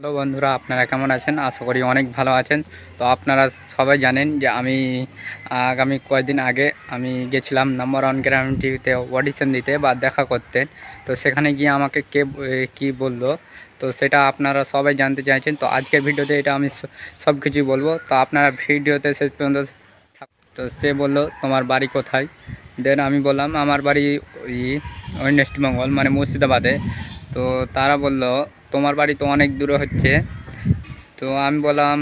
Hello বন্ধুরা, আপনারা কেমন আছেন? আশা করি অনেক ভালো আছেন। তো আপনারা সবাই জানেন যে আমি আগামী কয়েকদিন আগে আমি গেছিলাম নাম্বার ওয়ান গ্যারান্টি টিভিতে অডিশন দিতে বা দেখা করতে। তো সেখানে গিয়ে আমাকে কে কী বললো, তো সেটা আপনারা সবাই জানতে চাইছেন। তো আজকের ভিডিওতে এটা আমি সব কিছুই বলবো। তো আপনারা ভিডিওতে শেষ পর্যন্ত তো সে বলল, তোমার বাড়ি কোথায়? দেন আমি বললাম আমার বাড়ি ওই ওয়েস্ট বেঙ্গল, মানে মুর্শিদাবাদে। তো তারা বলল, তোমার বাড়ি তো অনেক দূরে হচ্ছে। তো আমি বললাম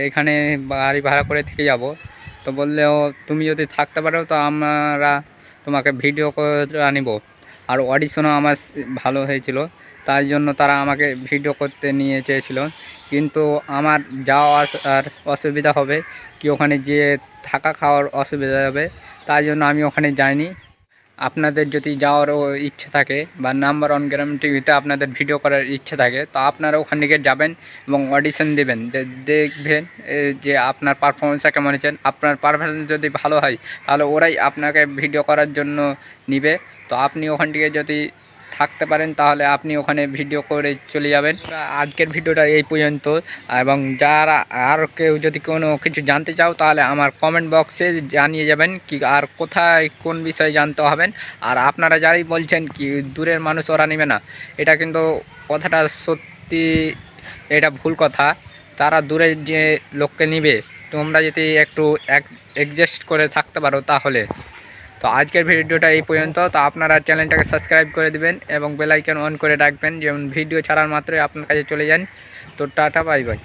এখানে বাড়ি ভাড়া করে থেকে যাব। তো বললেও, তুমি যদি থাকতে পারো তো আমরা তোমাকে ভিডিও করে আনিব। আর অডিশনও আমার ভালো হয়েছিল, তাই জন্য তারা আমাকে ভিডিও করতে নিয়ে চেয়েছিল। কিন্তু আমার যাওয়া আসার অসুবিধা হবে, কি ওখানে যেয়ে থাকা খাওয়ার অসুবিধা হবে, তাই জন্য আমি ওখানে যাইনি। আপনাদের যদি যাওয়ারও ইচ্ছে থাকে বা নাম্বার ওয়ান গ্যারান্টি টিভিতে আপনাদের ভিডিও করার ইচ্ছে থাকে, তো আপনারা ওখান থেকে যাবেন এবং অডিশন দেবেন। দেখবেন যে আপনার পারফরমেন্সটা কেমন হয়েছে। আপনার পারফরমেন্স যদি ভালো হয় তাহলে ওরাই আপনাকে ভিডিও করার জন্য নিবে। তো আপনি ওখান থেকে যদি থাকতে পারেন তাহলে আপনি ওখানে ভিডিও করে চলে যাবেন। আজকের ভিডিওটা এই পর্যন্ত, এবং যারা আর কেউ যদি কোনো কিছু জানতে চাও তাহলে আমার কমেন্ট বক্সে জানিয়ে যাবেন কি আর কোথায় কোন বিষয়ে জানতে হবেন। আর আপনারা যারাই বলছেন কি দূরের মানুষ ওরা নেবে না, এটা কিন্তু কথাটা সত্যি, এটা ভুল কথা। তারা দূরের যে লোককে নিবে, তোমরা যদি একটু অ্যাডজাস্ট করে থাকতে পারো তাহলে। তো আজকের ভিডিওটা এই পর্যন্ত। তো আপনারা চ্যানেলটাকে সাবস্ক্রাইব করে দিবেন এবং বেল আইকন অন করে রাখবেন, যেমন ভিডিও ছাড়ার মাত্রই আপনার কাছে চলে যান। তো টাটা, বাই বাই।